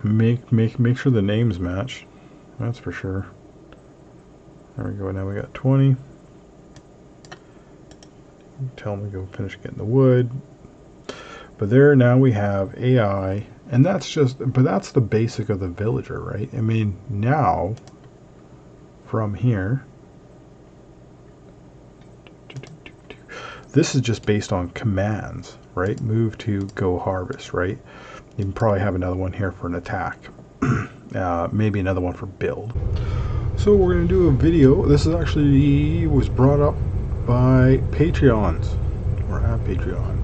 Make sure the names match. That's for sure. There we go. Now we got 20. Tell them to go finish getting the wood. But there now we have AI, and that's the basic of the villager, right? I mean, now from here, this is just based on commands, right? Move to go harvest, right? You can probably have another one here for an attack. Maybe another one for build. So we're going to do a video. This is actually was brought up by Patreons, or at Patreon.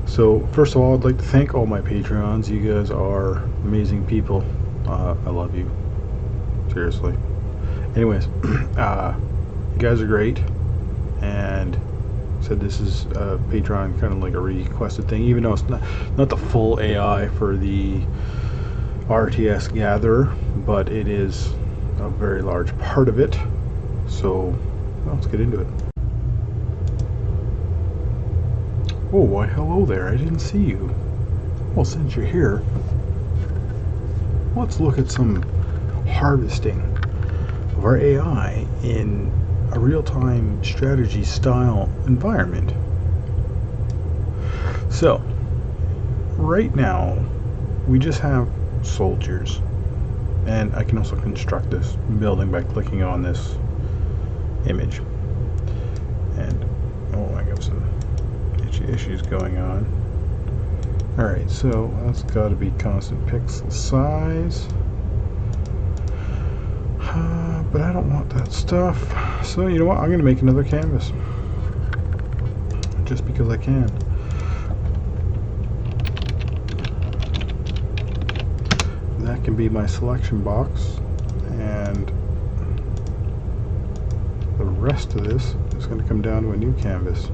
So first of all, I'd like to thank all my Patreons. You guys are amazing people. I love you. Seriously. Anyways, you guys are great. And said this is Patreon, kind of like a requested thing, even though it's not the full AI for the RTS gatherer, but it is a very large part of it. So let's get into it. Oh, why hello there, I didn't see you. Well, since you're here, let's look at some harvesting of our AI in a real-time strategy style environment. So right now we just have soldiers, and I can also construct this building by clicking on this image. And oh, I got some issues going on. Alright, so that's got to be constant pixel size. But I don't want that stuff. So you know what? I'm going to make another canvas. Just because I can. That can be my selection box. And the rest of this is going to come down to a new canvas.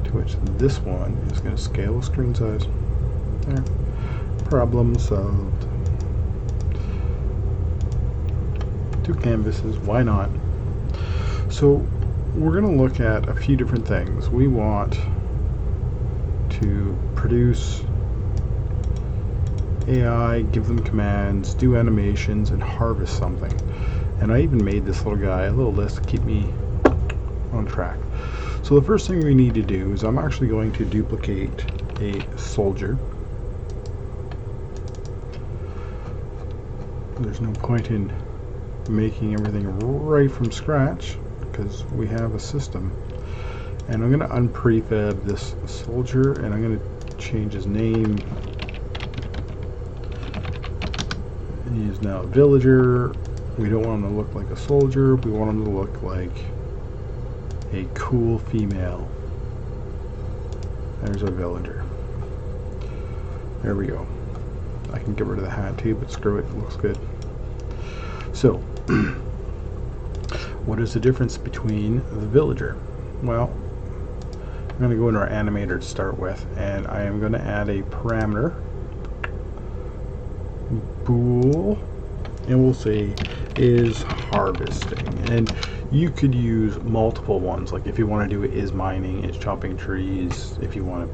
To which this one is going to scale the screen size. There. Problem solved. 2 canvases, why not? So we're going to look at a few different things. We want to produce AI, give them commands, do animations, and harvest something. And I even made this little guy a little list to keep me on track. So the first thing we need to do is I'm actually going to duplicate a soldier. There's no point in making everything right from scratch because we have a system. And I'm going to unprefab this soldier, and I'm going to change his name. He is now a villager. We don't want him to look like a soldier. We want him to look like a cool female. There's our villager. There we go. I can get rid of the hat too, but screw it, it looks good. So, what is the difference between the villager? Well, I'm going to go into our animator to start with, and I am going to add a parameter, bool, and we'll say is harvesting. And you could use multiple ones, like if you want to do it is mining, is chopping trees, if you want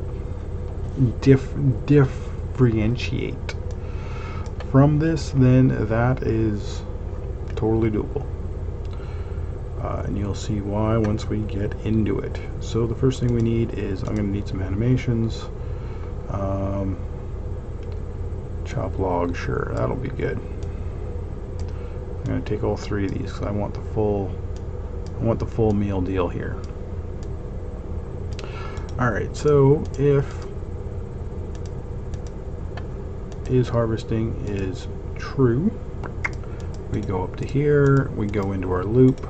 to differentiate from this, then that is totally doable. And you'll see why once we get into it. So the first thing we need is, I'm going to need some animations. Chop log, sure, that'll be good. I'm going to take all 3 of these because I want the full meal deal here. Alright, so if is harvesting is true, we go up to here, we go into our loop,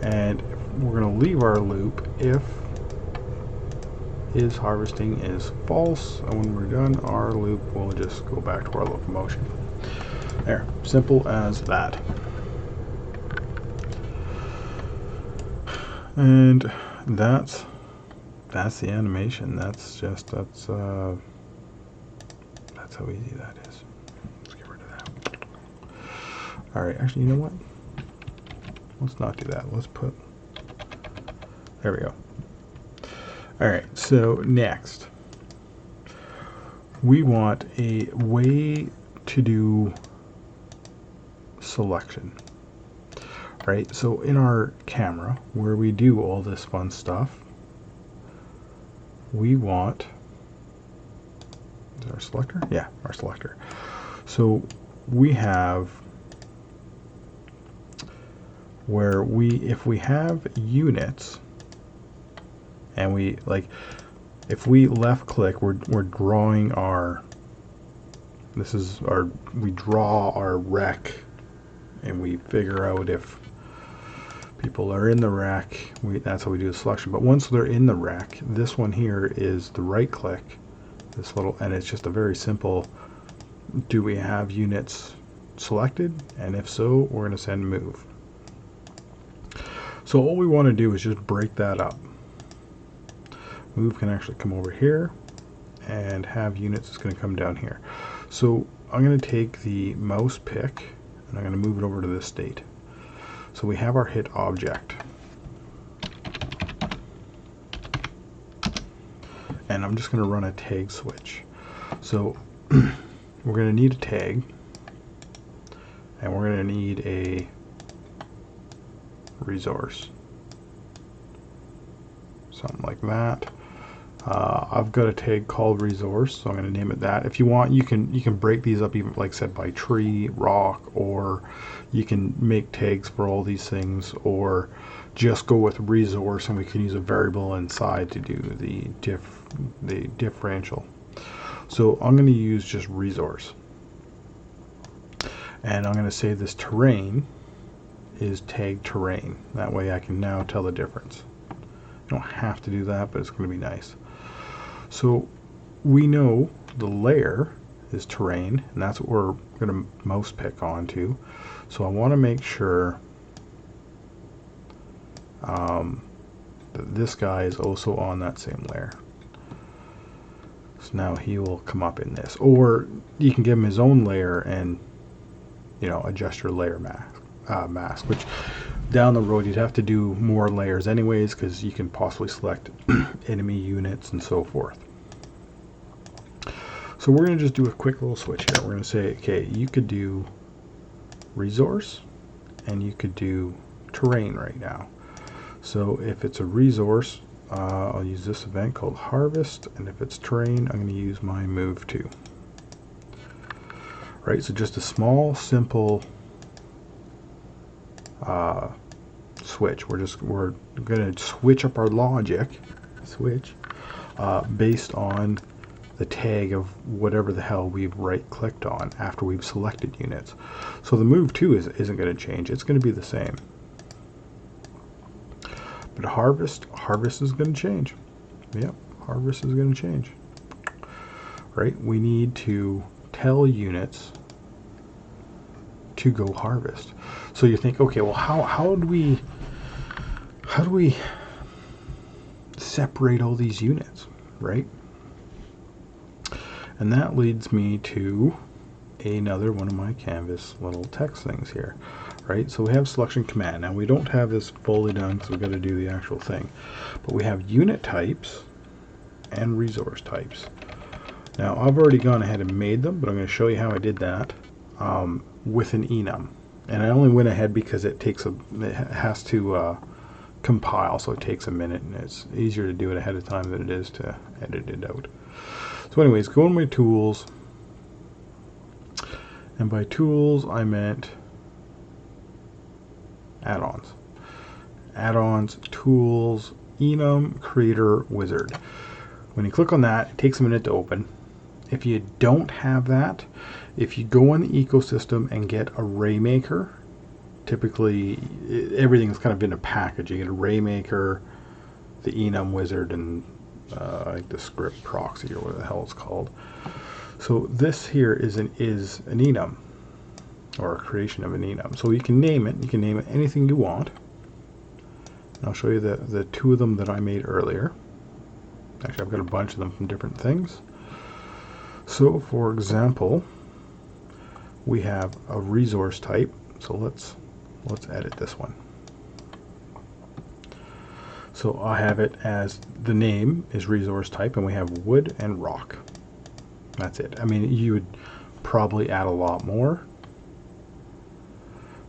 and we're going to leave our loop if is harvesting is false, and when we're done, our loop will just go back to our locomotion. There, simple as that. And that's the animation. That's how easy that is. Let's get rid of that. Alright, actually, you know what? Let's not do that. Let's put... There we go. Alright, so next. We want a way to do selection, right? So in our camera, where we do all this fun stuff, we want, is our selector? Yeah, our selector. So we have where if we have units, and we like, if we left click, we're drawing our, this is our, we draw our rec, and we figure out if people are in the rec. That's how we do the selection. But once they're in the rec, this one here is the right click, this little, and it's just a very simple, do we have units selected? And if so, we're going to send move. So all we want to do is just break that up. Move can actually come over here, and have units is going to come down here. So I'm going to take the mouse pick, and I'm going to move it over to this state. So we have our hit object. And I'm just going to run a tag switch. So we're going to need a tag, and we're going to need a resource. Something like that. I've got a tag called resource, so I'm going to name it that. If you want, you can break these up, even like said, by tree, rock, or you can make tags for all these things, or just go with resource, and we can use a variable inside to do the differential. So I'm going to use just resource, and I'm going to say this terrain is tag terrain. That way I can now tell the difference. You don't have to do that, but it's going to be nice. So we know the layer is terrain, and that's what we're going to mouse pick onto. So I want to make sure that this guy is also on that same layer. So now he will come up in this, or you can give him his own layer and, you know, adjust your layer mask, which down the road you'd have to do more layers anyways, because you can possibly select enemy units and so forth. So we're going to just do a quick little switch here. We're going to say, okay, you could do resource and you could do terrain right now. So if it's a resource, I'll use this event called harvest, and if it's terrain, I'm going to use my move to. Right, so just a small, simple switch. We're going to switch up our logic, based on the tag of whatever the hell we've right-clicked on after we've selected units. So the move to isn't going to change. It's going to be the same. But harvest is going to change. Yep, harvest is going to change. Right? We need to tell units to go harvest. So you think, okay, well, how do we separate all these units, right? And that leads me to another one of my canvas little text things here, right? So we have selection command. Now we don't have this fully done because we've got to do the actual thing, but we have unit types and resource types. Now I've already gone ahead and made them, but I'm going to show you how I did that with an enum. And I only went ahead because it has to compile, so it takes a minute, and it's easier to do it ahead of time than it is to edit it out. So anyways, go in my tools, and by tools I meant add-ons. Add-ons, tools, enum, creator, wizard. When you click on that, it takes a minute to open. If you don't have that, if you go in the ecosystem and get Array Maker, typically everything's kind of in a package. You get Array Maker, the enum wizard, and like the script proxy or whatever the hell it's called. So this here is an enum, or a creation of an enum. So you can name it. You can name it anything you want. And I'll show you the two of them that I made earlier. Actually, I've got a bunch of them from different things. So for example, we have a resource type. So let's edit this one. So I have it as the name is resource type, and we have wood and rock. That's it. I mean, you would probably add a lot more.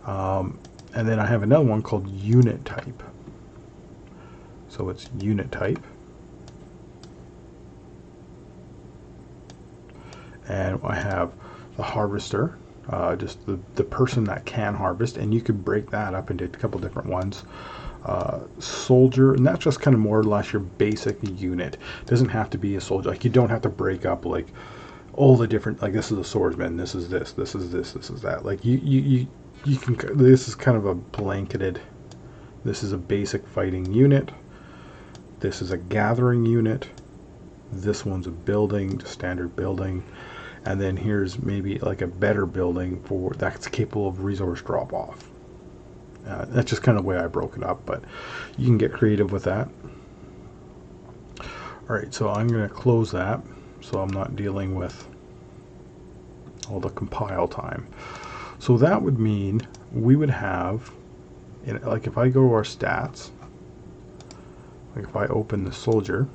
And then I have another one called unit type. So it's unit type. And I have the harvester, just the person that can harvest, and you could break that up into a couple different ones. Soldier, and that's just kind of more or less your basic unit. It doesn't have to be a soldier. Like, you don't have to break up like all the different, like, this is a swordsman, this is this, this is this, this is that. Like, you can, this is kind of a blanketed, this is a basic fighting unit, this is a gathering unit, this one's a building, just standard building, and then here's maybe like a better building for that's capable of resource drop off. That's just kind of the way I broke it up, but you can get creative with that. Alright, so I'm going to close that so I'm not dealing with all the compile time. So that would mean we would have, like, if I go to our stats, like if I open the soldier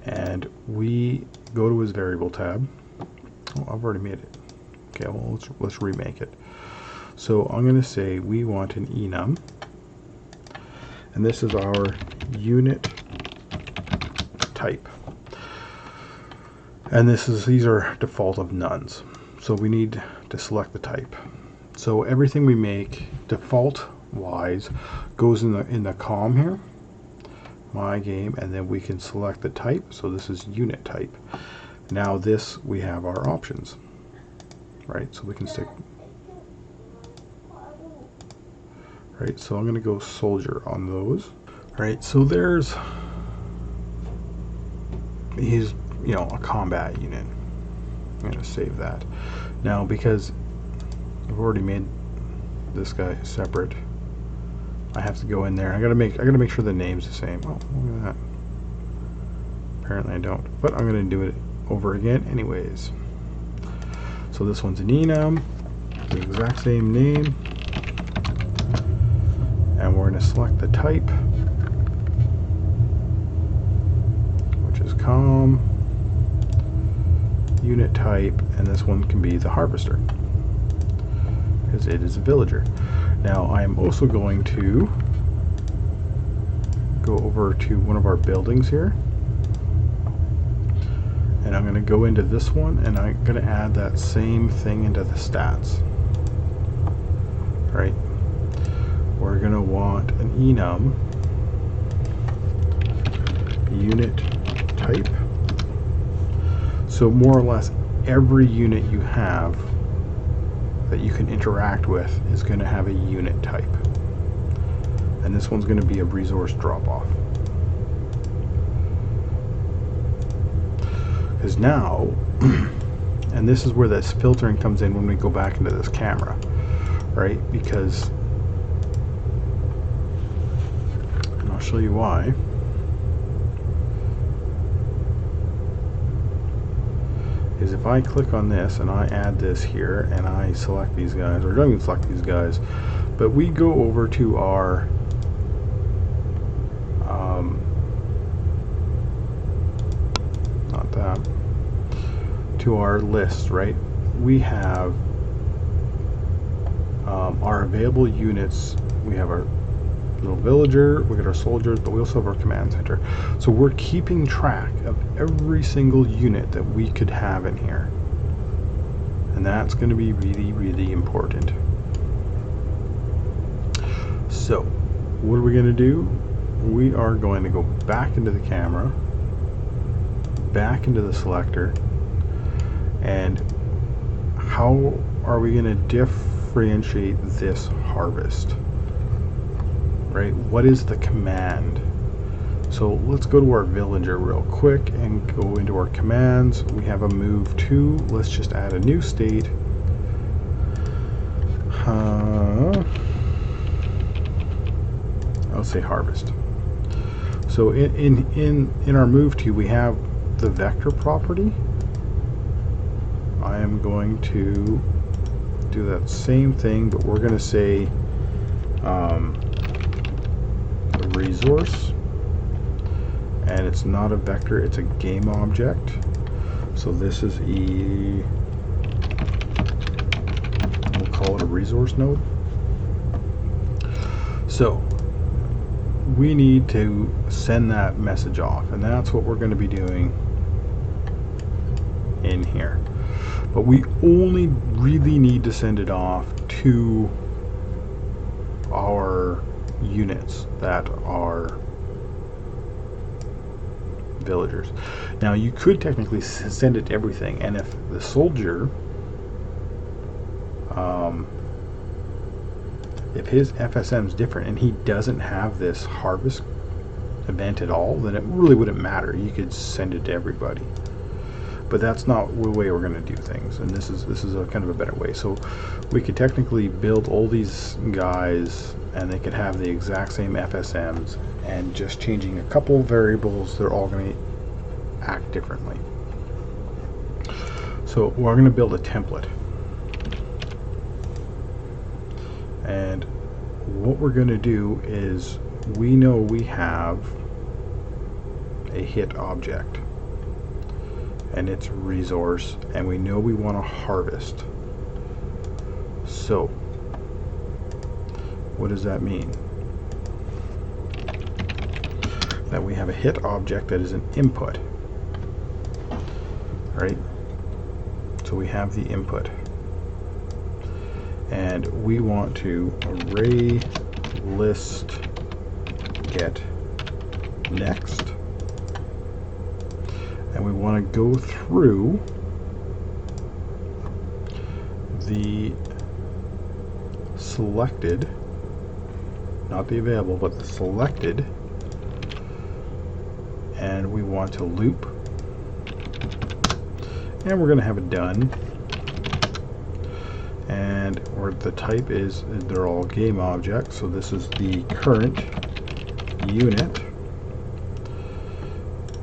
and we go to his variable tab. Oh, I've already made it. Okay, well, let's remake it. So I'm going to say we want an enum, and this is our unit type, and these are default of nuns. So we need to select the type. So everything we make default wise goes in the column here, my game, and then we can select the type. So this is unit type. Now this, we have our options, right? So we can stick, right? So I'm going to go soldier on those, right? So he's, you know, a combat unit. I'm going to save that. Now, because I've already made this guy separate, I have to go in there. I gotta make sure the name's the same. Oh, look at that. Apparently I don't, but I'm gonna do it over again anyways. So this one's an enum, the exact same name, and we're gonna select the type, which is com, unit type, and this one can be the harvester because it is a villager. Now I am also going to go over to one of our buildings here, and I'm going to go into this one, and I'm going to add that same thing into the stats. Right? We're going to want an enum unit type. So more or less every unit you have that you can interact with is going to have a unit type, and this one's going to be a resource drop-off. Because now, and this is where this filtering comes in when we go back into this camera, right? Because, and I'll show you why. Is if I click on this and I add this here and I select these guys, or don't even select these guys, but we go over to our not that, to our list, right? We have our available units. We have our little villager, we got our soldiers, but we also have our command center. So we're keeping track of every single unit that we could have in here, and that's going to be really, really important. So what are we going to do? We are going to go back into the camera, back into the selector, and how are we going to differentiate this harvest? Right? What is the command? So let's go to our villager real quick and go into our commands. We have a move to. Let's just add a new state. I'll say harvest. So in our move to, we have the vector property. I am going to do that same thing, but we're going to say resource, and it's not a vector, it's a game object. So this is we'll call it a resource node. So we need to send that message off, and that's what we're going to be doing in here. But we only really need to send it off to our units that are villagers. Now you could technically send it to everything, and if the soldier, if his FSM is different and he doesn't have this harvest event at all, then it really wouldn't matter. You could send it to everybody. But that's not the way we're going to do things, and this is a kind of a better way. So we could technically build all these guys, and they could have the exact same FSMs, and just changing a couple variables, they're all going to act differently. So we're going to build a template, and what we're going to do is, we know we have a hit object, and it's resource, and we know we want to harvest. So what does that mean? That we have a hit object that is an input, right? So we have the input, and we want to array list get next, and we want to go through the selected, not the available, but the selected, and we want to loop, and we're going to have it done, and the type is, they're all game objects, so this is the current unit,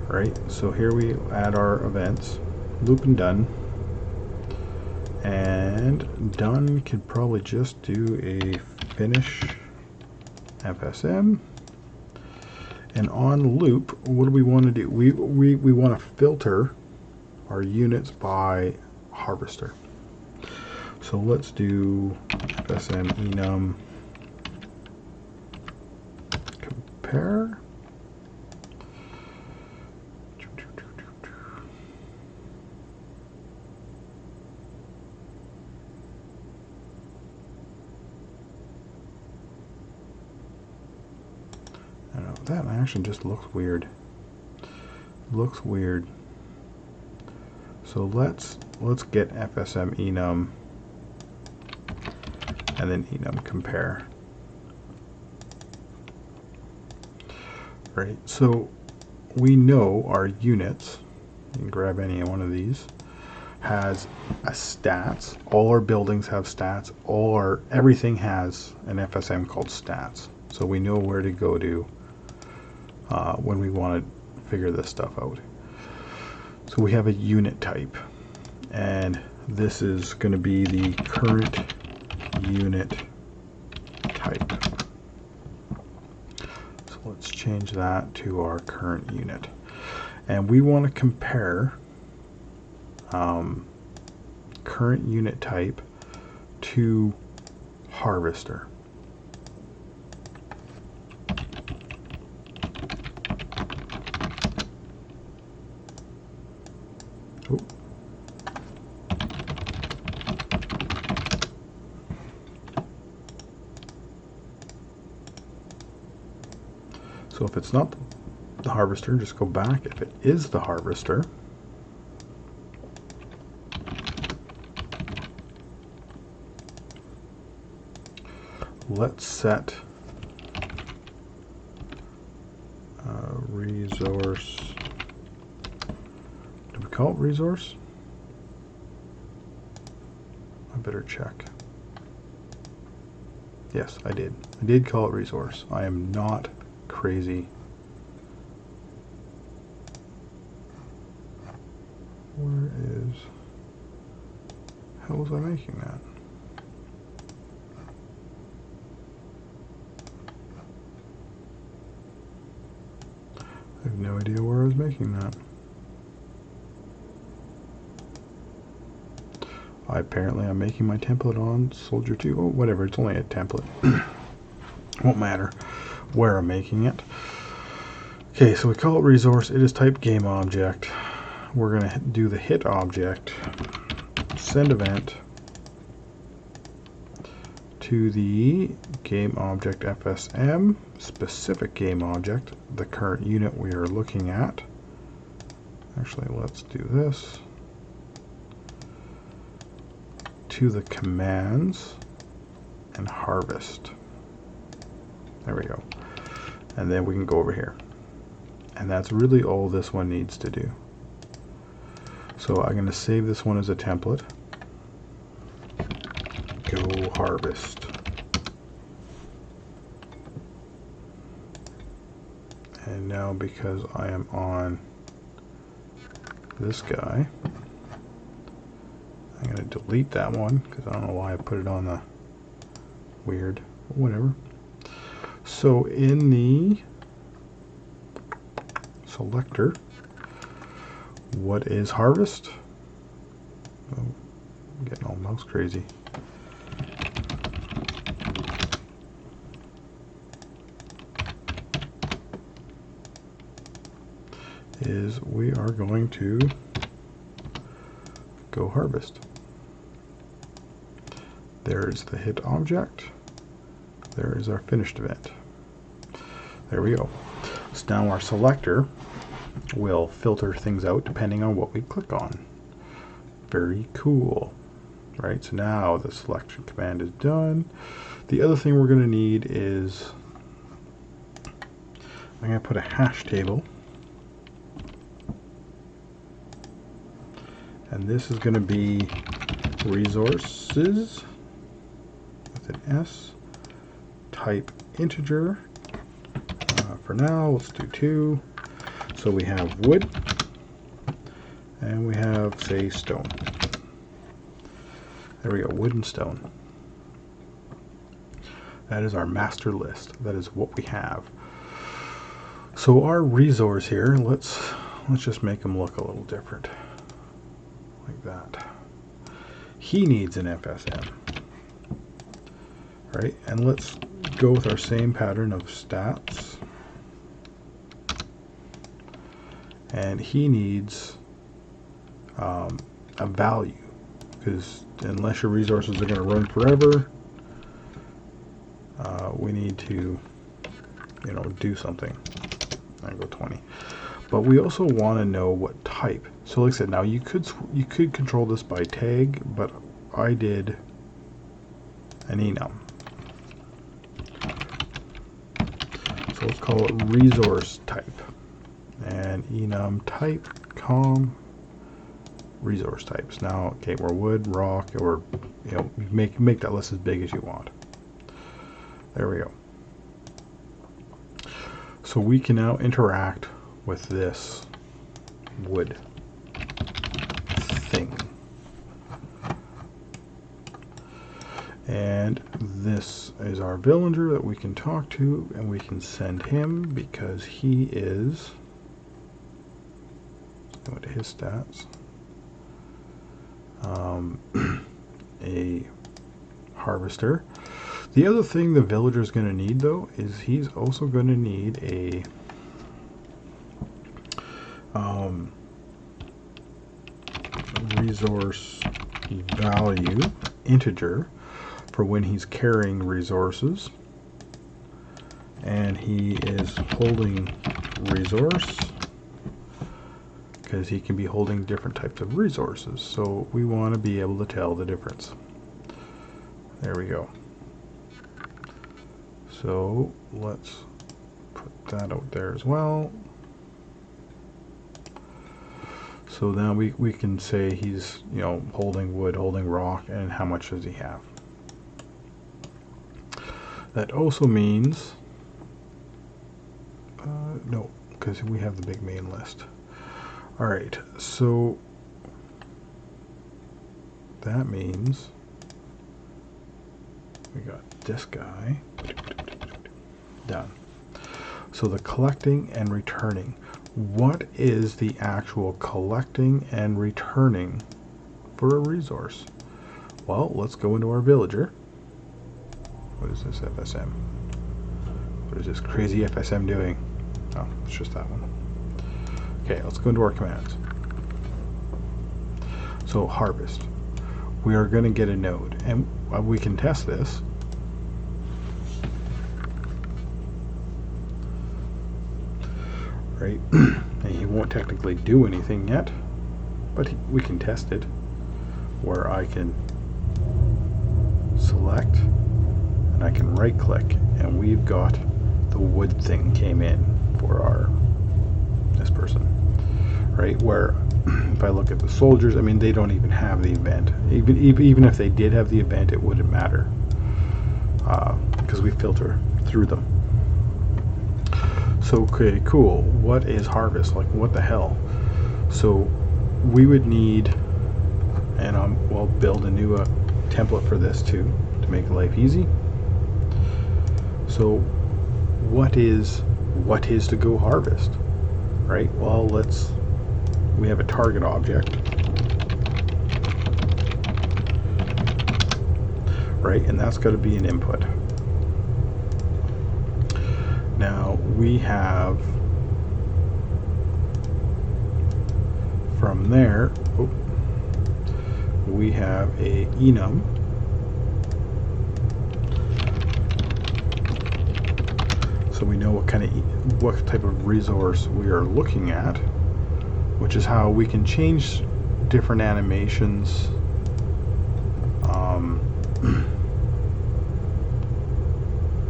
right? So here we add our events, loop and done, and done could probably just do a finish FSM. And on loop, what do we want to do? We want to filter our units by harvester. So let's do FSM enum compare. I don't know, that actually just looks weird. Looks weird. So let's get FSM enum and then enum compare. Right, so we know our units, you can grab any one of these, has a stats. All our buildings have stats. Everything has an FSM called stats. So we know where to go to when we want to figure this stuff out. So we have a unit type, and this is going to be the current unit type. So let's change that to our current unit, and we want to compare current unit type to harvester. Oh. So if it's not the harvester, just go back. If it is the harvester, let's set resource. Did we call it resource? I better check. Yes, I did. I did call it resource. I am not crazy. Where is... How was I making that? I have no idea where I was making that. Apparently I'm making my template on Soldier 2. Oh, whatever, it's only a template. Won't matter where I'm making it. Okay, so we call it resource. It is type game object. We're going to do the hit object, send event to the game object FSM, specific game object, the current unit we are looking at. Actually, let's do this. To the commands and harvest. There we go. And then we can go over here. And that's really all this one needs to do. So I'm going to save this one as a template. Go harvest. And now because I am on this guy, I'm going to delete that one because I don't know why I put it on the weird, whatever. So in the selector, what is harvest? Oh, I'm getting all mouse crazy. Is we are going to go harvest. There's the hit object. There is our finished event. There we go. So now our selector will filter things out depending on what we click on. Very cool. Right, so now the selection command is done. The other thing we're going to need is, I'm going to put a hash table. And this is going to be resources with an S, type integer. For now, let's do 2. So we have wood, and we have, say, stone. There we go, wood and stone. That is our master list. That is what we have. So our resource here, let's just make them look a little different. Like that. He needs an FSM. Right? And let's go with our same pattern of stats. And he needs a value, because unless your resources are going to run forever, we need to, do something. I go 20. But we also want to know what type. So like I said, now you could control this by tag, but I did an enum. So let's call it resource type. And enum type com resource types. Now, okay, we're wood, rock, or make that list as big as you want. There we go. So we can now interact with this wood thing. And this is our villager that we can talk to, and we can send him because he is, let's go into his stats, a harvester. The other thing the villager is going to need, though, is he's also going to need a resource value integer for when he's carrying resources, and he is holding resource because he can be holding different types of resources, so we want to be able to tell the difference. There we go. So let's put that out there as well. So now we can say he's holding wood, holding rock, and how much does he have. That also means no, because we have the big main list. All right, so that means we got this guy done. So the collecting and returning. What is the actual collecting and returning for a resource? Well, let's go into our villager. What is this FSM? What is this crazy FSM doing? Oh, it's just that one. Okay, let's go into our commands. So harvest. We are going to get a node, and we can test this. Right? And he won't technically do anything yet, but we can test it, where I can select and I can right click, and we've got the wood thing came in for this person, right? Where if I look at the soldiers, I mean, they don't even have the event. Even if they did have the event, it wouldn't matter because we filter through them. So, okay, cool. What is harvest? Like, what the hell? So we would need, and we'll build a new template for this too, to make life easy. So what is to go harvest, right? Well, we have a target object, right? And that's got to be an input. Now we have from there, we have a enum. So we know what type of resource we are looking at, which is how we can change different animations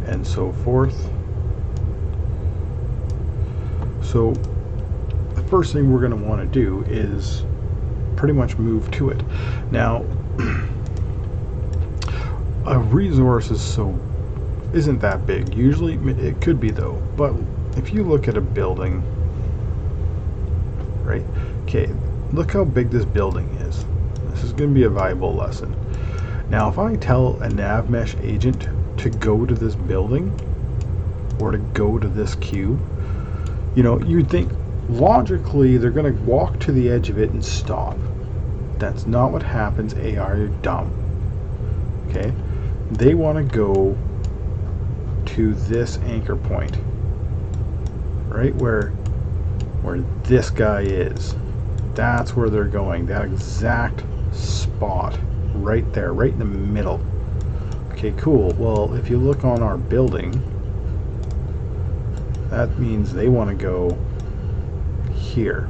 and so forth. So the first thing we're going to want to do is pretty much move to it. Now, a resource isn't that big. Usually it could be though, but if you look at a building, right? Okay, look how big this building is. This is going to be a valuable lesson. Now, if I tell a nav mesh agent to go to this building or to go to this cube, you know, you'd think logically they're going to walk to the edge of it and stop. That's not what happens. AI are dumb. Okay, they want to go to this anchor point, right where this guy is. That's where they're going. That exact spot right there, right in the middle. Okay, cool. Well, if you look on our building, that means they want to go here.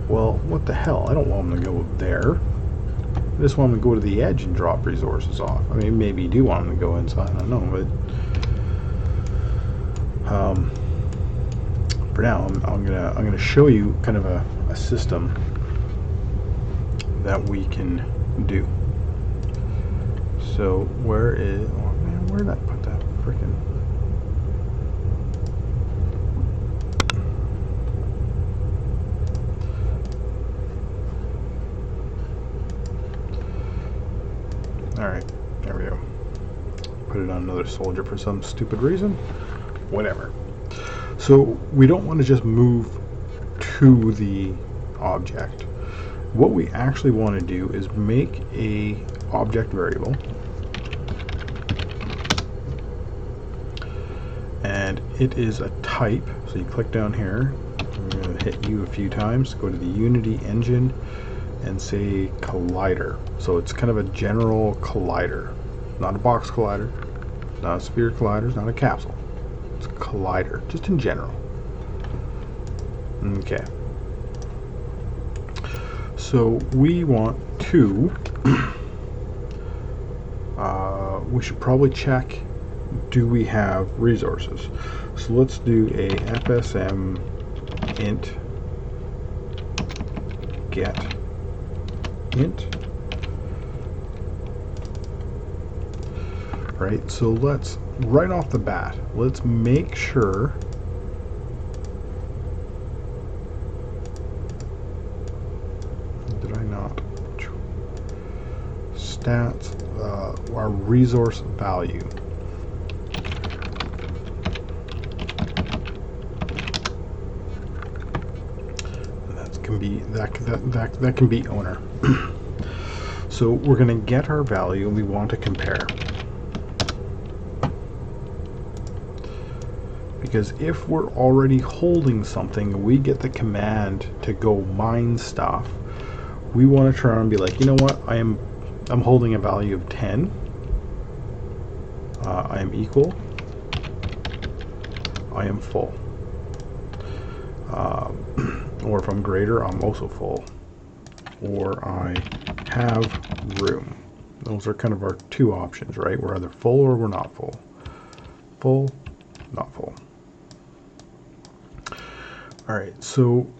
Well, what the hell? I don't want them to go there. I just want them to go to the edge and drop resources off. I mean, maybe you do want them to go inside. I don't know, but for now, I'm gonna show you kind of a system that we can do. So where did I put that freaking? Alright, there we go. Put it on another soldier for some stupid reason. Whatever. So we don't want to just move to the object. What we actually want to do is make a object variable, and it is a type. So you click down here, I'm going to hit U a few times, go to the Unity engine and say collider. So it's kind of a general collider, not a box collider, not a sphere collider, it's not a capsule. It's a collider, just in general. Okay. So we want to, we should probably check, do we have resources? So let's do a FSM int get int. Right, so let's, right off the bat, let's make sure stats, our resource value. That can be owner. So we're going to get our value and we want to compare. Because if we're already holding something, we get the command to go mine stuff. We want to turn around and be like, you know what, I'm holding a value of 10. I am equal. I am full. Or if I'm greater, I'm also full. Or I have room. Those are kind of our two options, right? We're either full or we're not full. Full, not full. All right, so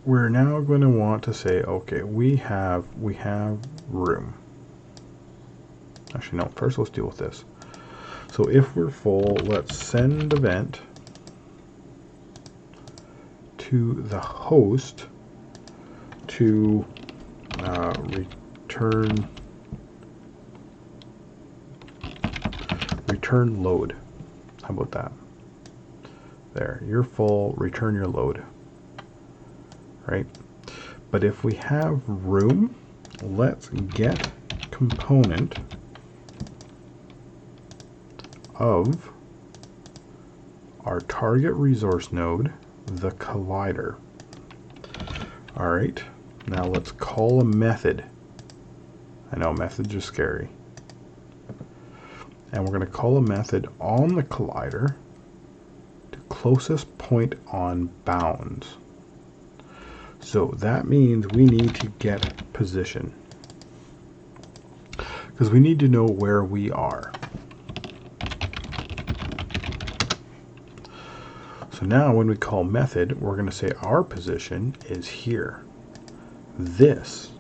we're now going to want to say, okay, we have room. Actually, no, first let's deal with this. So if we're full, let's send event to the host to return load. How about that? There, you're full, return your load. Right? But if we have room, let's get component of our target resource node, the collider. All right, now let's call a method. I know methods are scary. And we're going to call a method on the collider to closest point on bounds. So that means we need to get position, because we need to know where we are. So now when we call method, we're going to say our position is here. This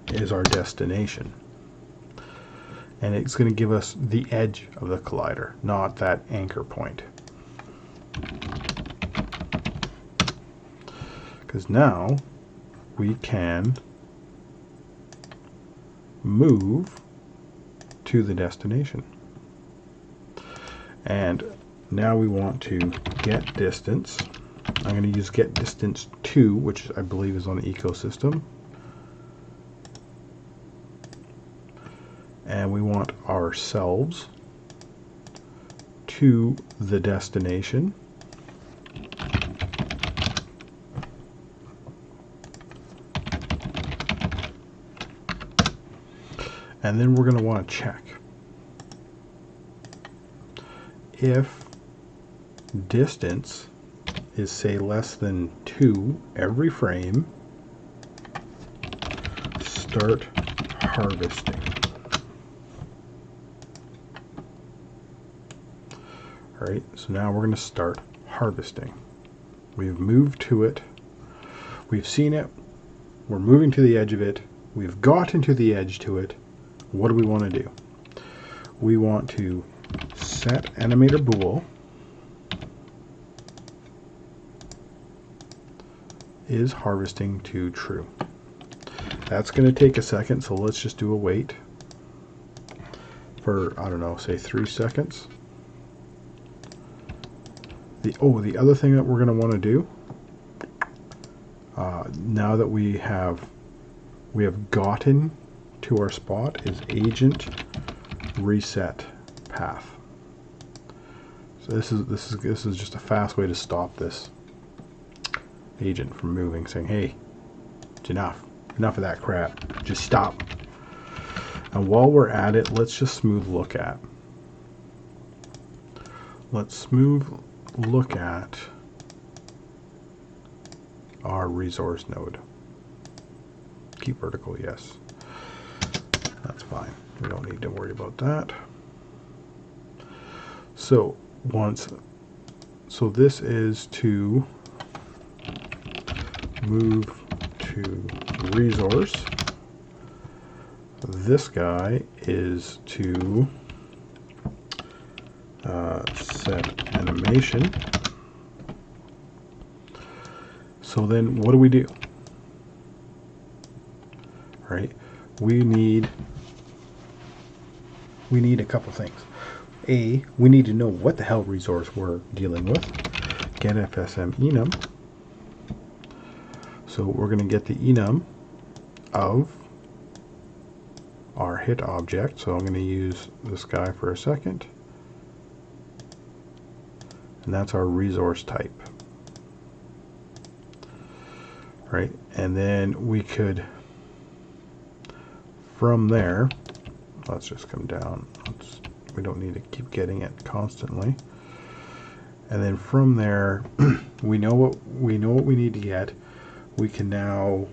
is our destination. And it's going to give us the edge of the collider, not that anchor point. Because now we can move to the destination. And now we want to get distance. I'm going to use get distance 2, which I believe is on the ecosystem. And we want ourselves to the destination. And then we're going to want to check if distance is, say, less than 2 every frame, start harvesting. All right, so now we're going to start harvesting. We've moved to it. We've seen it. We're moving to the edge of it. We've gotten to the edge to it. What do we want to do? We want to set animator bool is harvesting to true. That's going to take a second, so let's just do a wait for, I don't know, say 3 seconds. The other thing that we're going to want to do, now that we have gotten to our spot, is agent reset path. So this is just a fast way to stop this agent from moving, saying, hey, it's enough of that crap, just stop. And while we're at it, let's just smooth look at. Let's smooth look at our resource node. Keep vertical, yes. That's fine. We don't need to worry about that. So this is to move to resource. This guy is to set animation. So then what do? Right? We need a couple things. We need to know what the hell resource we're dealing with. Get FSM enum. So we're going to get the enum of our hit object. So I'm going to use this guy for a second. And that's our resource type. Right? And then we could, from there, let's just come down. We don't need to keep getting it constantly. And then from there, we know what we need to get. We can now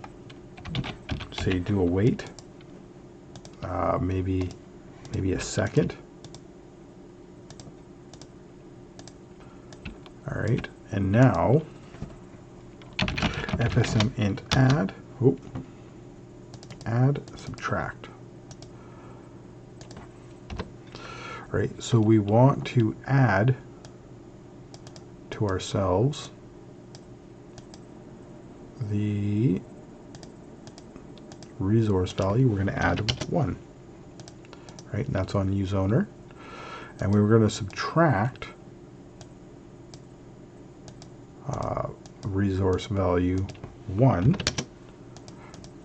say do a wait, maybe a second. All right, and now FSM int add. Add subtract. Right, so we want to add to ourselves the resource value. We're going to add 1, right, and that's on use owner, and we were going to subtract resource value 1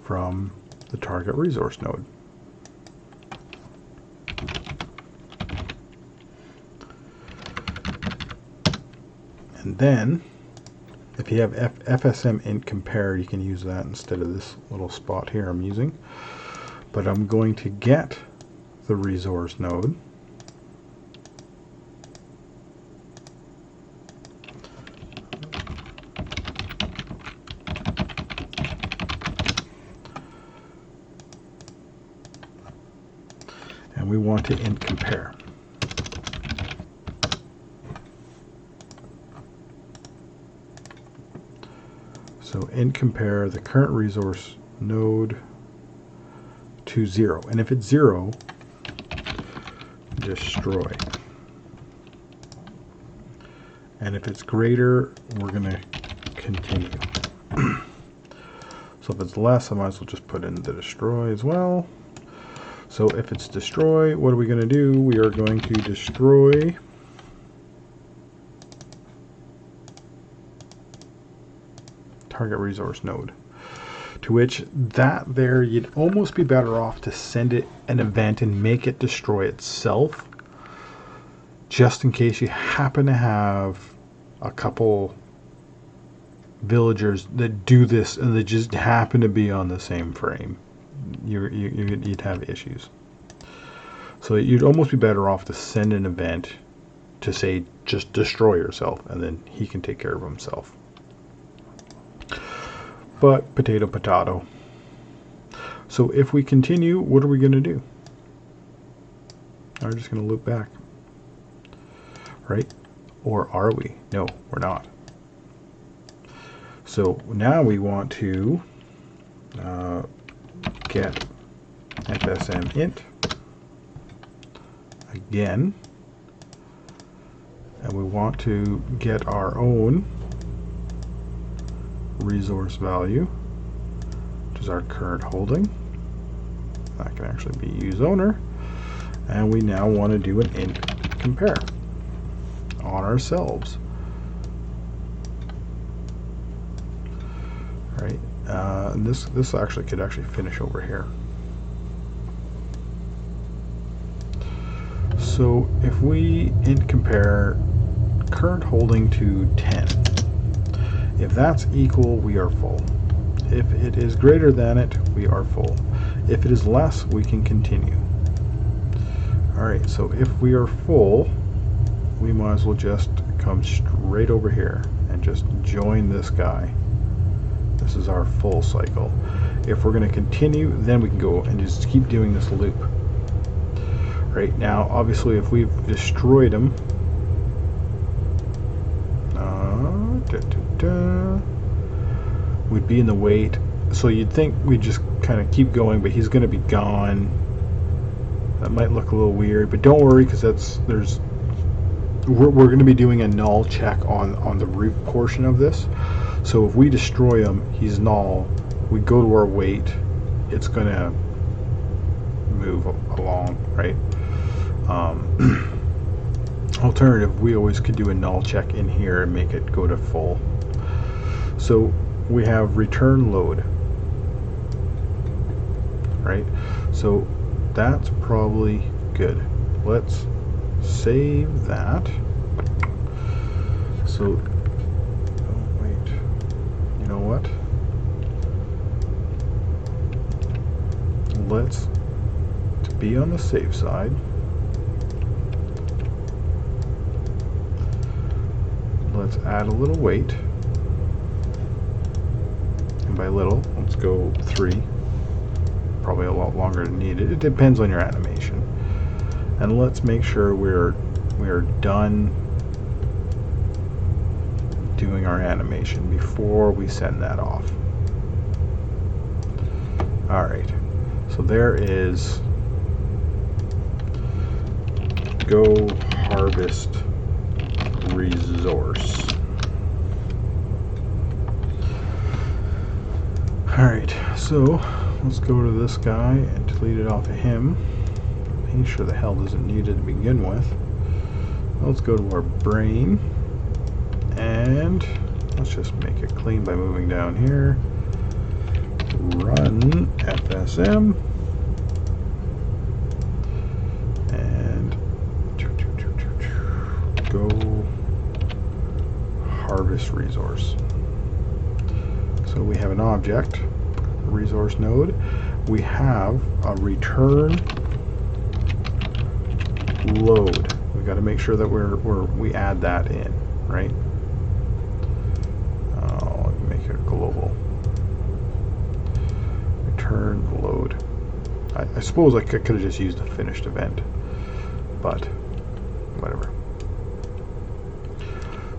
from the target resource node. And then if you have FSM int compare, you can use that instead of this little spot here I'm using. But I'm going to get the resource node. And we want to int compare. So int compare the current resource node to 0. And if it's 0, destroy. And if it's greater, we're going to continue. So if it's less, I might as well just put in the destroy as well. So if it's destroy, what are we going to do? We are going to destroy target resource node. To which that there, you'd almost be better off to send it an event and make it destroy itself, just in case you happen to have a couple villagers that do this and they just happen to be on the same frame. You'd have issues. So you'd almost be better off to send an event to say just destroy yourself, and then he can take care of himself. But potato potato. So if we continue, what are we going to do? We're just going to loop back, right? Or are we? No, we're not. So now we want to get FSM int again, and we want to get our own resource value, which is our current holding. That can actually be use owner, and we now want to do an int compare on ourselves. Right, and this actually could finish over here. So if we int compare current holding to 10, if that's equal, we are full. If it is greater than it, we are full. If it is less, we can continue. Alright, so if we are full, we might as well just come straight over here and just join this guy. This is our full cycle. If we're going to continue, then we can go and just keep doing this loop. Right now, obviously, if we've destroyed them, we'd be in the wait. So you'd think we'd just kind of keep going, but he's going to be gone. That might look a little weird, but don't worry, because we're going to be doing a null check on the root portion of this. So if we destroy him, he's null. We go to our wait, it's going to move along, right? Alternative, we always could do a null check in here and make it go to full. So we have return load, right? So that's probably good. Let's save that. So, oh wait, you know what? Let's, to be on the safe side, let's add a little weight. And by little, let's go 3. Probably a lot longer than needed. It depends on your animation. And let's make sure we're done doing our animation before we send that off. Alright, so there is go harvest resource. Alright, so let's go to this guy and delete it off of him. He sure the hell doesn't need it to begin with. Let's go to our brain and let's just make it clean by moving down here. Run FSM and go harvest resource. So we have an object, a resource node. We have a return load. We got to make sure that we add that in, right? Let me make it global. Return load. I suppose I could have just used a finished event, but whatever.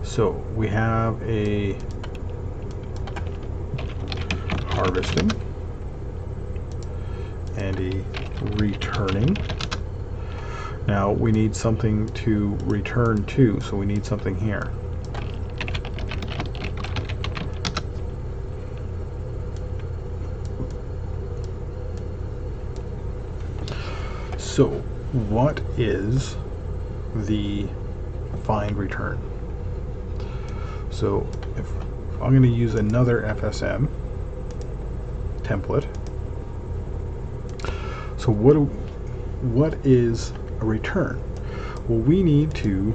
So we have a harvesting and a returning. Now we need something to return to, so we need something here. So what is the find return? So if I'm going to use another FSM template. So what is a return? Well, we need to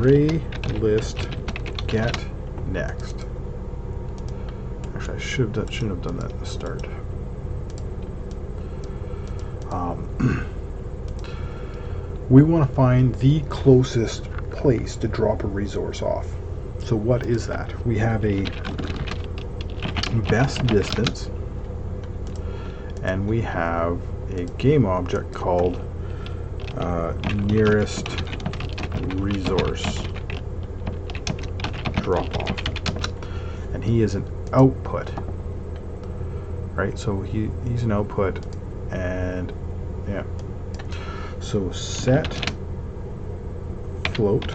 array list get next. Actually, I shouldn't have done that at the start. We want to find the closest place to drop a resource off. So what is that? We have a best distance, and we have a game object called nearest resource drop off, and he is an output, right? So he's an output, and yeah. So set float.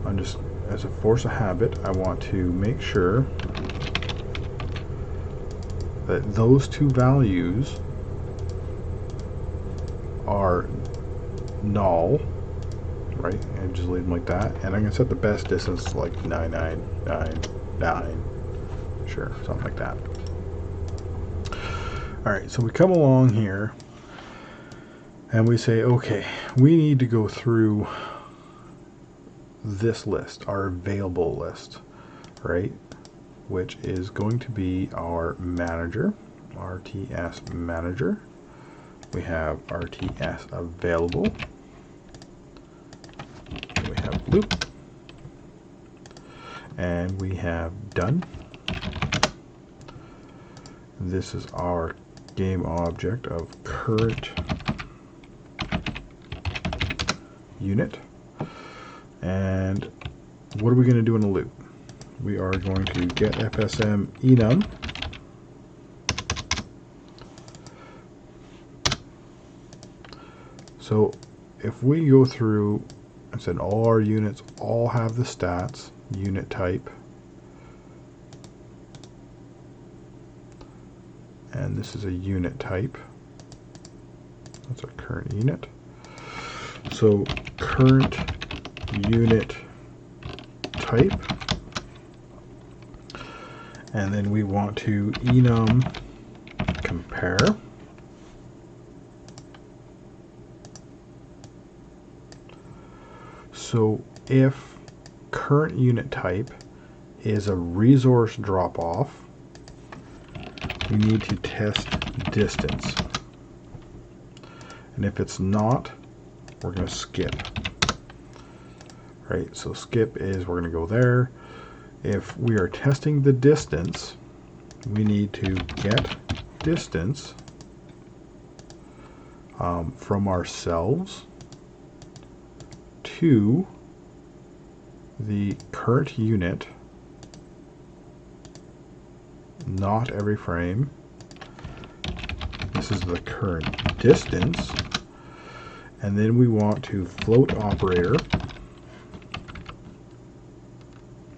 I'm just, as a force of habit, I want to make sure that those two values are null, right? And just leave them like that. And I'm gonna set the best distance to like 9999, sure, something like that. All right, so we come along here and we say, okay, we need to go through this list, our available list, right? Which is going to be our manager, RTS manager. We have RTS available. We have loop. And we have done. This is our game object of current unit. And what are we going to do in a loop? We are going to get FSM enum. So if we go through and said all our units all have the stats, unit type, and this is a unit type. That's our current unit. So current unit type, And then we want to enum compare. So if current unit type is a resource drop-off, we need to test distance. And if it's not, we're going to skip. Right, so skip is we're going to go there. If we are testing the distance, we need to get distance from ourselves to the current unit, not every frame. This is the current distance. And then we want to float operator.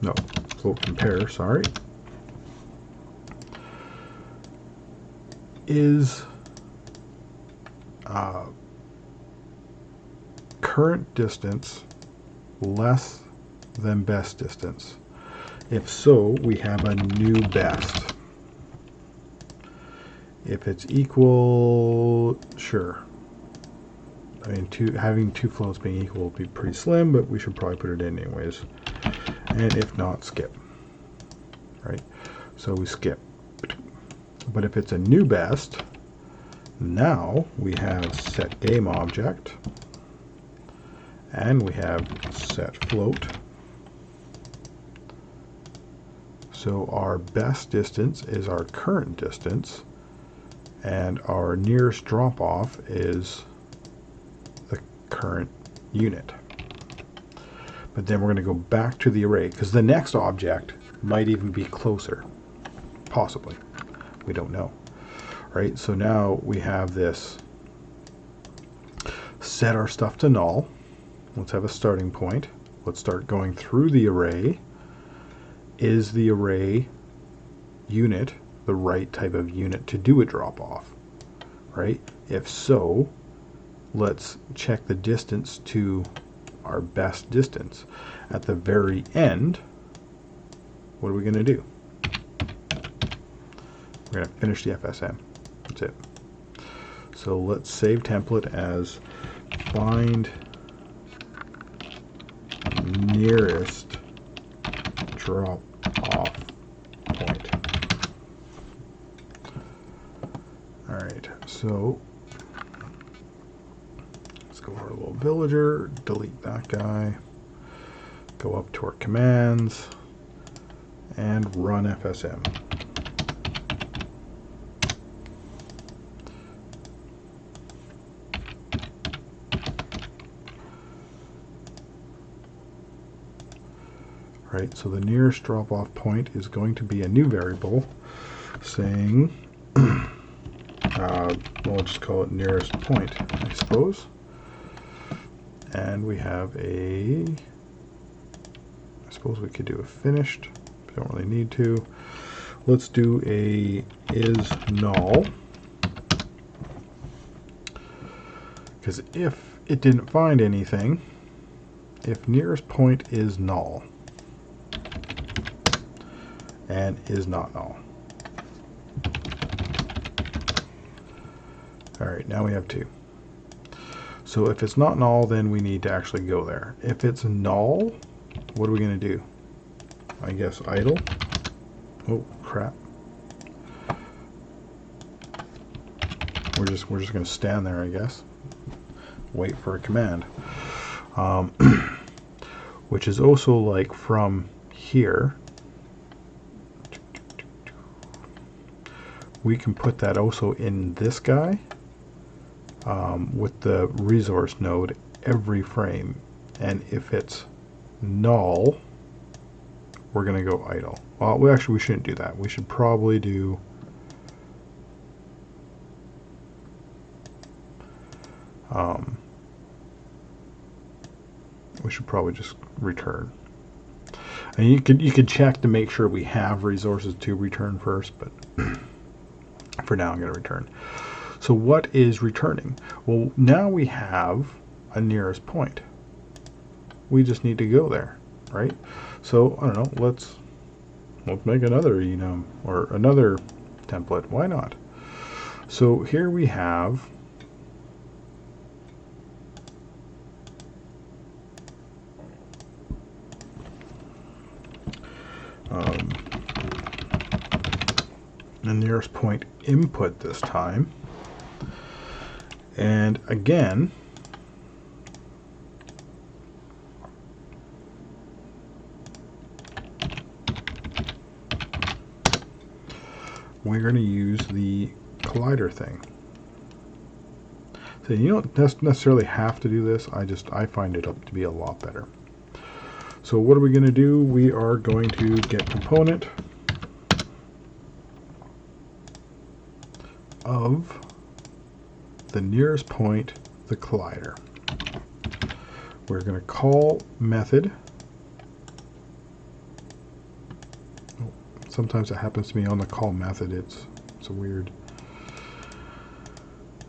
No, float compare, sorry. Is current distance less than best distance? If so, we have a new best. If it's equal, sure. I mean, having two floats being equal would be pretty slim, but we should probably put it in anyways. And if not, skip. Right? So we skip. But if it's a new best, now we have set game object, and we have set float. So our best distance is our current distance, and our nearest drop-off is the current unit. But then we're going to go back to the array, because the next object might even be closer. Possibly. We don't know. Right? So now we have this. Set our stuff to null. Let's have a starting point. Let's start going through the array. Is the array unit the right type of unit to do a drop-off? Right? If so, let's check the distance to our best distance. At the very end, what are we going to do? We're going to finish the FSM. That's it. So let's save template as find nearest drop off point. Alright, so let's go to our little villager, delete that guy, go up to our commands, and run FSM. Right, so the nearest drop-off point is going to be a new variable saying, we'll just call it nearest point, I suppose. And we have I suppose we could do a finished, but don't really need to. Let's do a is null, because if it didn't find anything, if nearest point is null, and is not null. Alright, now we have two. So if it's not null, then we need to actually go there. If it's null, what are we going to do? I guess idle. Oh, crap. We're just going to stand there, I guess. Wait for a command. Which is also like from here. We can put that also in this guy with the resource node every frame. And if it's null, we're going to go idle. Well, we shouldn't do that. We should probably do we should probably just return. And you could check to make sure we have resources to return first, but for now I'm going to return. So what is returning? Well, now we have a nearest point. We just need to go there, right? So I don't know, let's make another enum or another template. Why not? So here we have the nearest point input this time. And again, we're going to use the collider thing. So you don't necessarily have to do this. I find it up to be a lot better. So what are we going to do? We are going to get component of the nearest point, the collider. We're going to call method. Sometimes it happens to me on the call method. It's weird.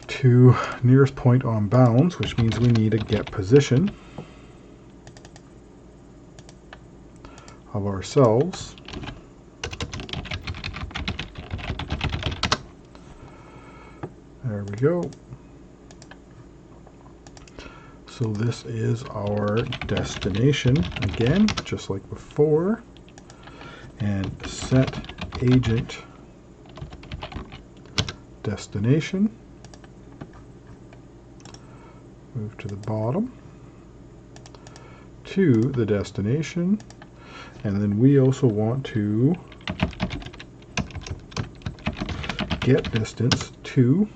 To nearest point on bounds, which means we need to get position of ourselves. There we go. So this is our destination again, just like before. And set agent destination. Move to the bottom to the destination, and then we also want to get distance to.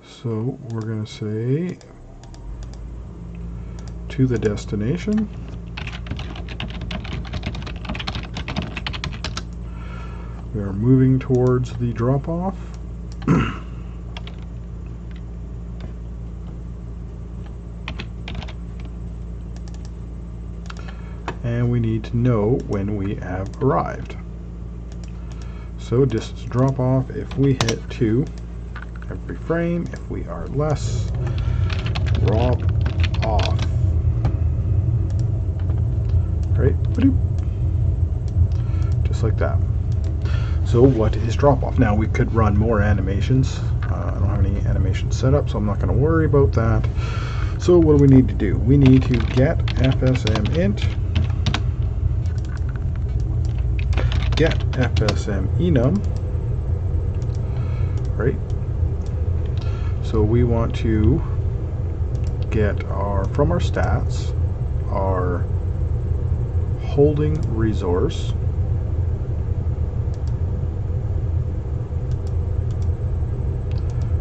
So we're going to say to the destination. We are moving towards the drop-off. And we need to know when we have arrived. So distance drop-off, if we hit 2 every frame, if we are less, drop off. Right? Just like that. So what is drop off? Now we could run more animations. I don't have any animations set up, so I'm not going to worry about that. So what do we need to do? We need to get FSM int, get FSM enum, right? So we want to get from our stats, our holding resource,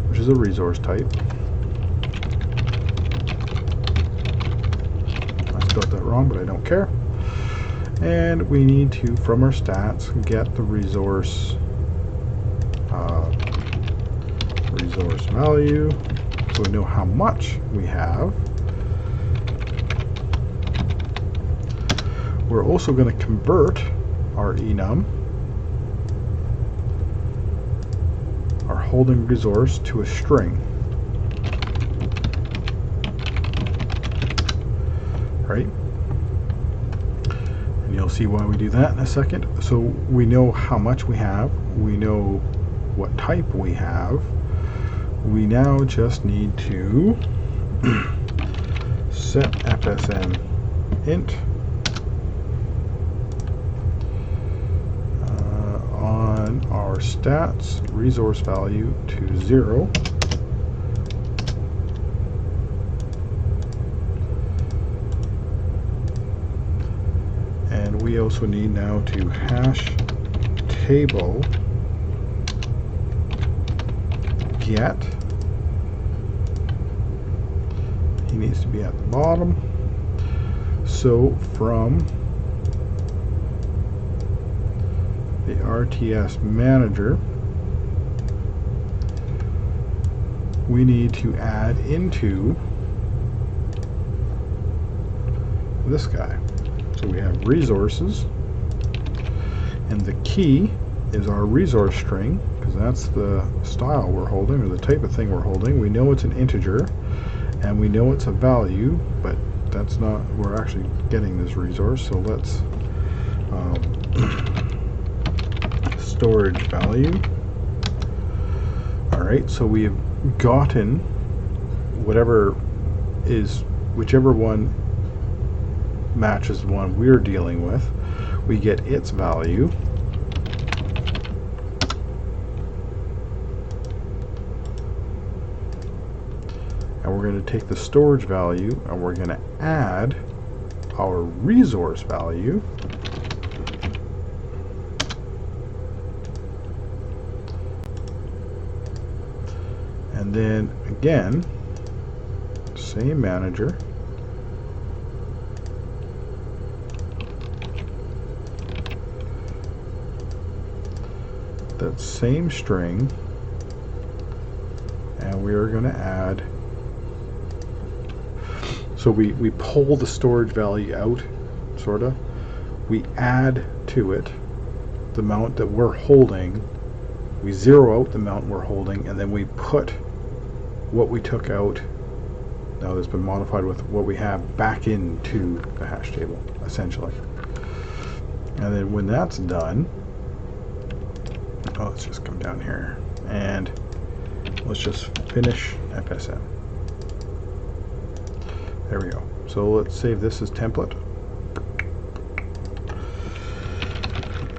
which is a resource type. I spelled that wrong, but I don't care. And we need to, from our stats, get the resource resource value, so we know how much we have. We're also going to convert our enum, our holding resource, to a string. Right? And you'll see why we do that in a second. So we know how much we have. We know what type we have. We now just need to set FSM int on our stats resource value to 0. And we also need now to hash table get. He needs to be at the bottom. So from the RTS manager, we need to add into this guy. So we have resources, and the key is our resource string, because that's the style we're holding, or the type of thing we're holding. We know it's an integer, and we know it's a value, but that's not, we're actually getting this resource, so let's storage value. Alright, so we have gotten whichever one matches the one we're dealing with. We get its value. And we're going to take the storage value and we're going to add our resource value. And then again, same manager. That same string, and we are going to add, so we pull the storage value out, sort of. We add to it the amount that we're holding. We zero out the amount we're holding, and then we put what we took out, now that's been modified with what we have, back into the hash table, essentially. And then when that's done, let's just come down here and let's just finish FSM. There we go. So let's save this as template.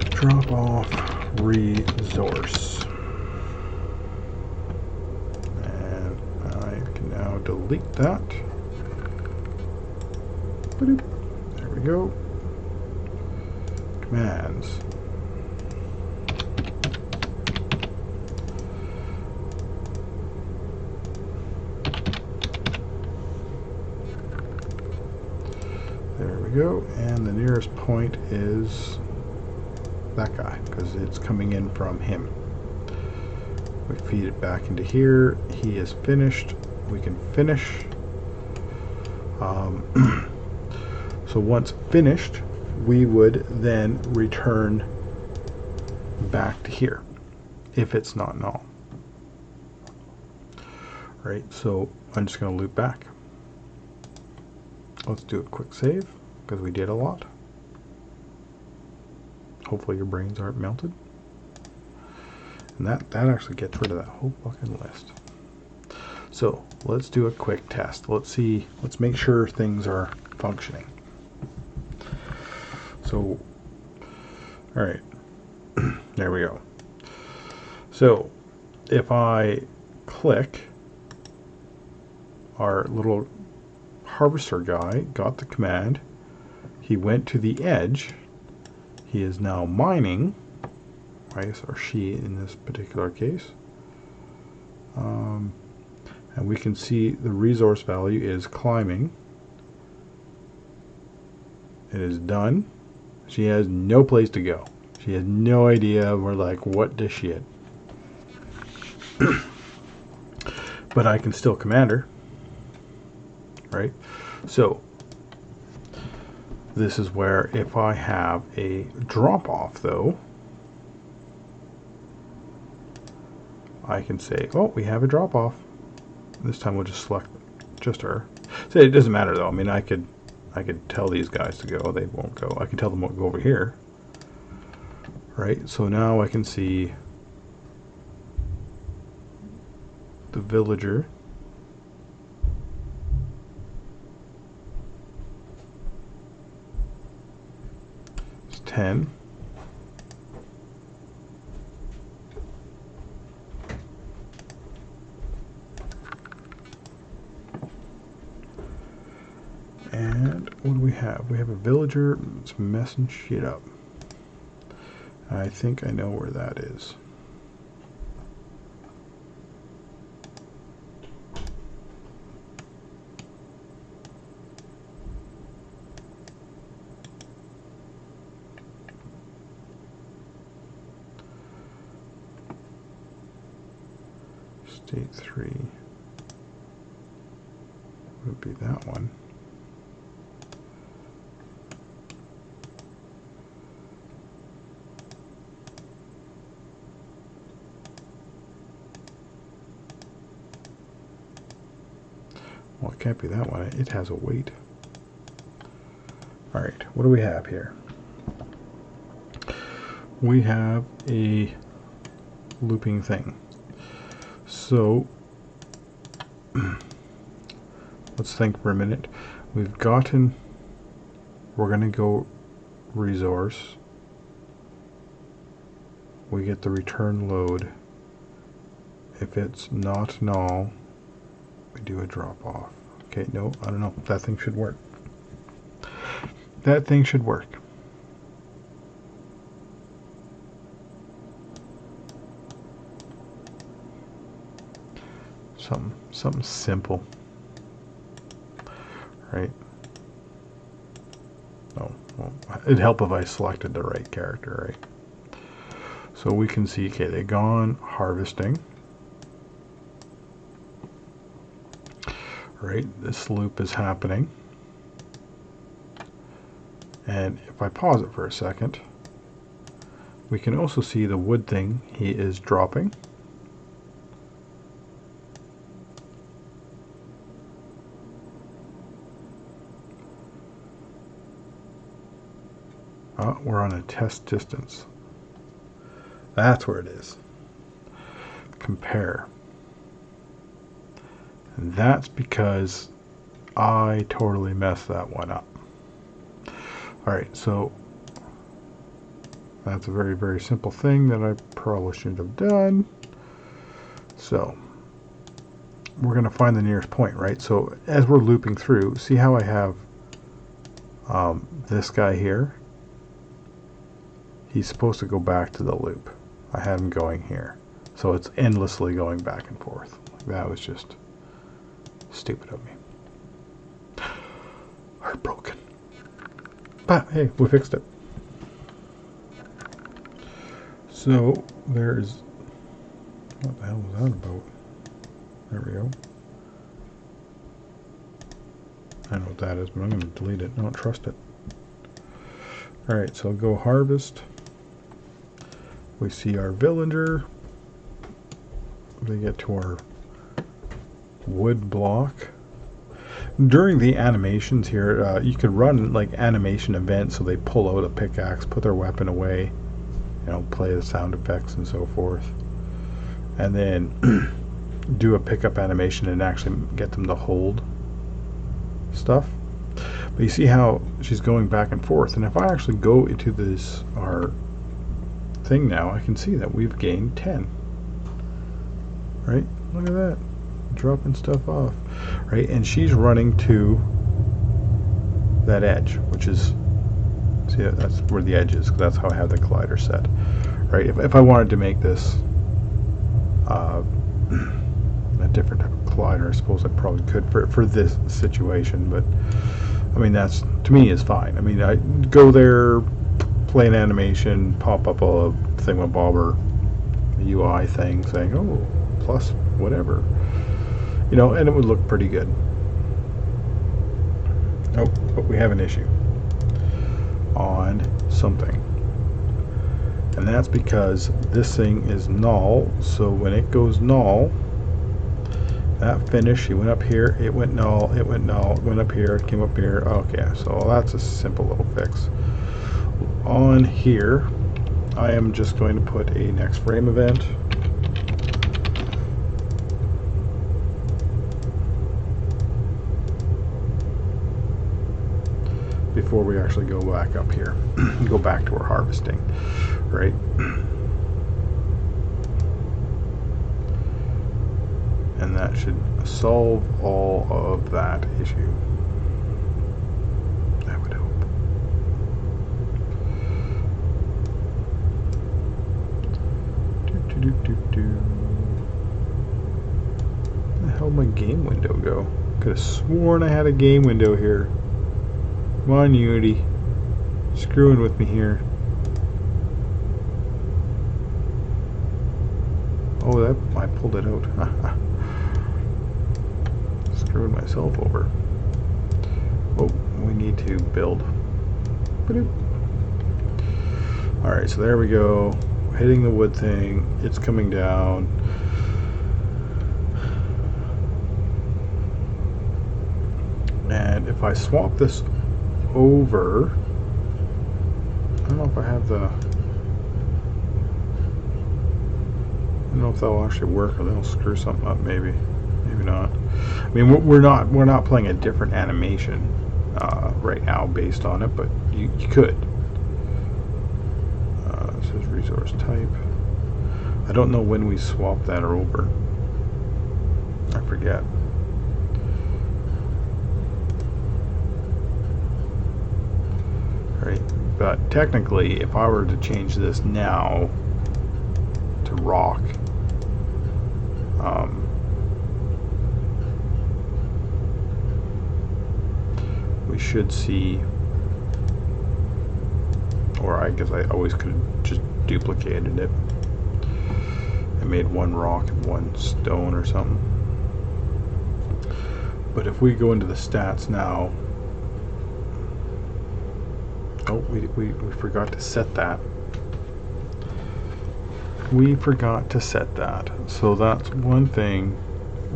Drop off resource. And I can now delete that. There we go. Commands. There we go, and the nearest point is that guy, because it's coming in from him. We feed it back into here. He is finished. We can finish. So once finished, we would then return back to here, if it's not null. Right, so I'm just going to loop back. Let's do a quick save, because we did a lot. Hopefully your brains aren't melted. And that actually gets rid of that whole fucking list. So let's do a quick test. Let's make sure things are functioning. So, all right, there we go. So if I click, our little harvester guy got the command. He went to the edge. He is now mining, right, or she in this particular case. And we can see the resource value is climbing. It is done. She has no place to go. She has no idea. We're like, what the shit? But I can still command her. Right? So this is where if I have a drop off though, I can say, oh, we have a drop off. This time we'll just select just her. So it doesn't matter though. I mean, I could tell these guys to go. They won't go. I can tell them to go over here. Right? So now I can see the villager. It's 10. And what do we have? We have a villager that's messing shit up. I think I know where that is. State 3 would be that one. Well, it can't be that one. It has a weight. All right, what do we have here? We have a looping thing. So let's think for a minute. We're going to go resource. We get the return load. If it's not null, we do a drop off. Okay, no, I don't know. That thing should work. That thing should work. Something simple, right? Oh, well, it'd help if I selected the right character, right? So we can see, okay, they've gone harvesting. Right, this loop is happening. And if I pause it for a second, we can also see the wood thing he is dropping. We're on a test distance. That's where it is. Compare. And that's because I totally messed that one up. Alright, so that's a very, very simple thing that I probably shouldn't have done. So we're going to find the nearest point, right? So as we're looping through, see how I have this guy here? He's supposed to go back to the loop. I had him going here. So it's endlessly going back and forth. That was just stupid of me. Heartbroken. But hey, we fixed it. So there's, what the hell was that about? There we go. I know what that is, but I'm going to delete it. I don't trust it. Alright, so go harvest. We see our villager. We get to our wood block. During the animations here, you could run like animation events, so they pull out a pickaxe, put their weapon away, you know, play the sound effects and so forth, and then do a pickup animation and actually get them to hold stuff. But you see how she's going back and forth, and if I actually go into this our thing now, I can see that we've gained 10. Right? Look at that. Dropping stuff off. Right? And she's running to that edge, which is, see, that's where the edge is, because that's how I have the collider set. Right? If I wanted to make this a different type of collider, I suppose I probably could for this situation, but I mean, that's, to me, is fine. I mean, I go there, play an animation, pop up a thingamabobber, a UI thing saying, oh, plus whatever, you know, and it would look pretty good. Oh, but we have an issue on something, and that's because this thing is null. So when it goes null, that finish, he went up here, it went null, it went null, it went up here, it came up here. Okay, so that's a simple little fix. On here, I am just going to put a next frame event. Before we actually go back up here, go back to our harvesting, right? And that should solve all of that issue. I would hope. Where the hell did my game window go? Could have sworn I had a game window here. Come on, Unity. Screwing with me here. Oh, that, I pulled it out. Screwing myself over. Oh, we need to build. Alright, so there we go. Hitting the wood thing. It's coming down. And if I swap this over. I don't know if I have the. I don't know if that'll actually work, or that'll screw something up. Maybe not. I mean, we're not playing a different animation right now based on it, but you could. This is resource type. I don't know when we swap that over. I forget. Right, but technically, if I were to change this now to rock, we should see, or I guess I always could have just duplicated it. I made one rock and one stone or something. But if we go into the stats now, oh, we forgot to set that. We forgot to set that. So that's one thing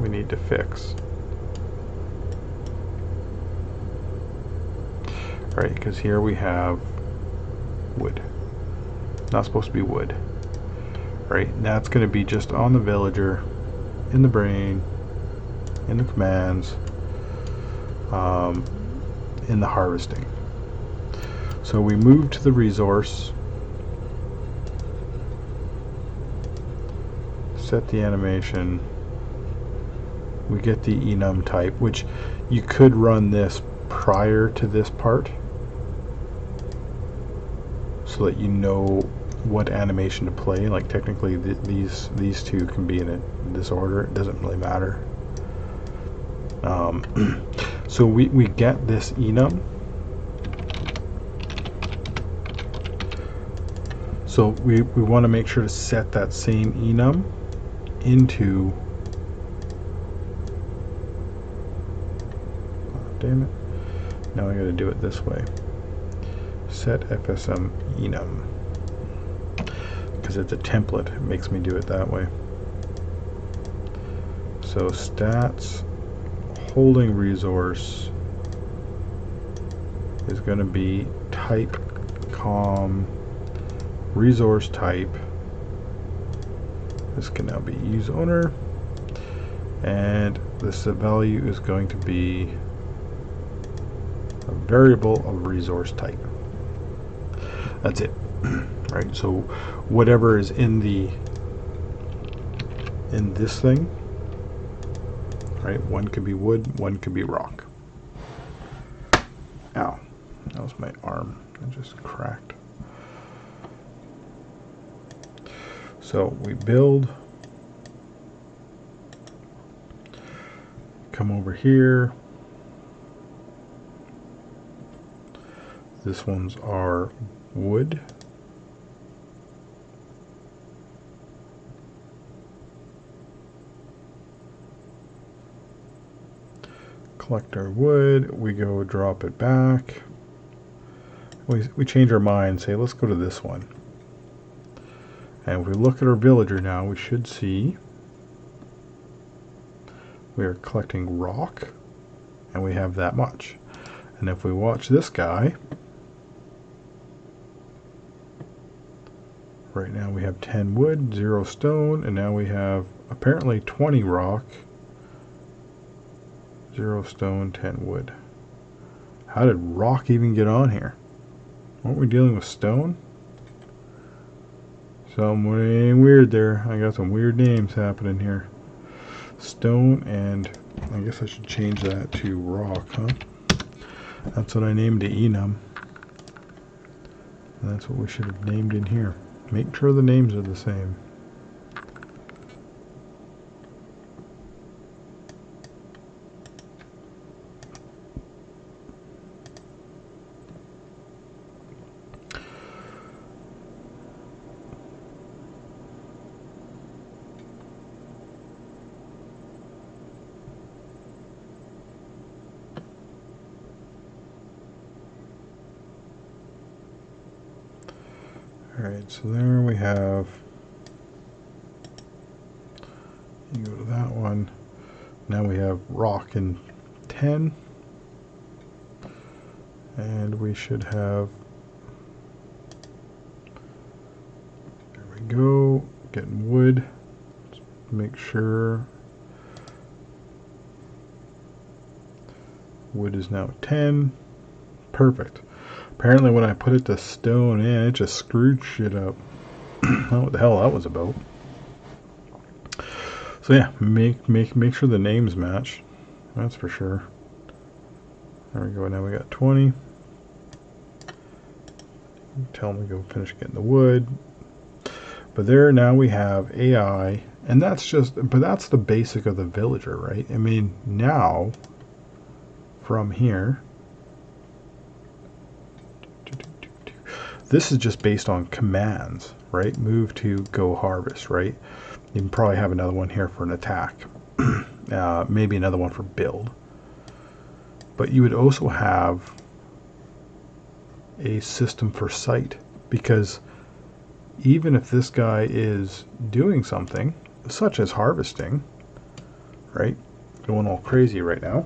we need to fix. Right, because here we have wood. Not supposed to be wood. Right, that's going to be just on the villager, in the brain, in the commands, in the harvesting. So we move to the resource, set the animation, we get the enum type, which you could run this prior to this part so that you know what animation to play. Like technically these two can be in this order, it doesn't really matter. So we get this enum. So we want to make sure to set that same enum into, oh, damn it, now I gotta do it this way. Set FSM enum, because it's a template, it makes me do it that way. So stats holding resource is going to be type com resource type. This can now be use owner, and this value is going to be a variable of resource type. That's it. Right, so whatever is in this thing, right, one could be wood, one could be rock. Ow, that was my arm, it just cracked. So we build, come over here, this one's our wood. Collect our wood, we go drop it back. We change our mind, say let's go to this one. And if we look at our villager now, we should see we are collecting rock, and we have that much. And if we watch this guy, right now we have 10 wood, 0 stone, and now we have apparently 20 rock, 0 stone, 10 wood. How did rock even get on here? Weren't we dealing with stone? Something weird there. I got some weird names happening here. Stone, and I guess I should change that to rock, huh? That's what I named the enum. And that's what we should have named in here. Make sure the names are the same. Alright, so there we have, you go to that one, now we have rock in 10, And we should have, there we go, getting wood. Let's make sure wood is now 10. Perfect. Apparently when I put it to stone in, it just screwed shit up. I don't know what the hell that was about. So yeah, make sure the names match. That's for sure. There we go. Now we got 20. Tell them to go finish getting the wood. But there now we have AI, and that's just, but that's the basic of the villager, right? I mean, now from here, this is just based on commands, right? Move to go harvest, right? You can probably have another one here for an attack. Maybe another one for build. But you would also have a system for sight, because even if this guy is doing something, such as harvesting, right? Going all crazy right now.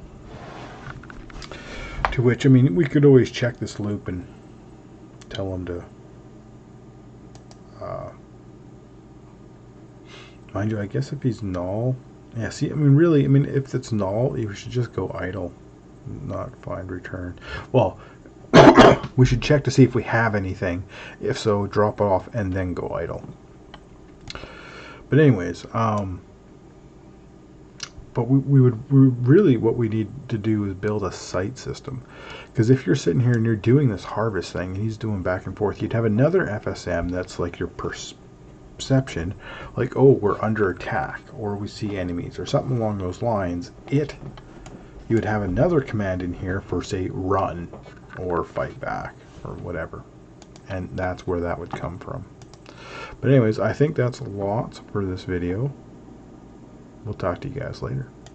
To which, I mean, we could always check this loop and tell him to, mind you, I guess if he's null, yeah, see, I mean, really, I mean, if it's null, we should just go idle, not find return. Well, we should check to see if we have anything. If so, drop it off and then go idle. But anyways, but we really, what we need to do is build a sight system. Because if you're sitting here and you're doing this harvest thing, and he's doing back and forth, you'd have another FSM that's like your perception, like, oh, we're under attack, or we see enemies, or something along those lines. You would have another command in here for, say, run, or fight back, or whatever. And that's where that would come from. But anyways, I think that's lots for this video. We'll talk to you guys later.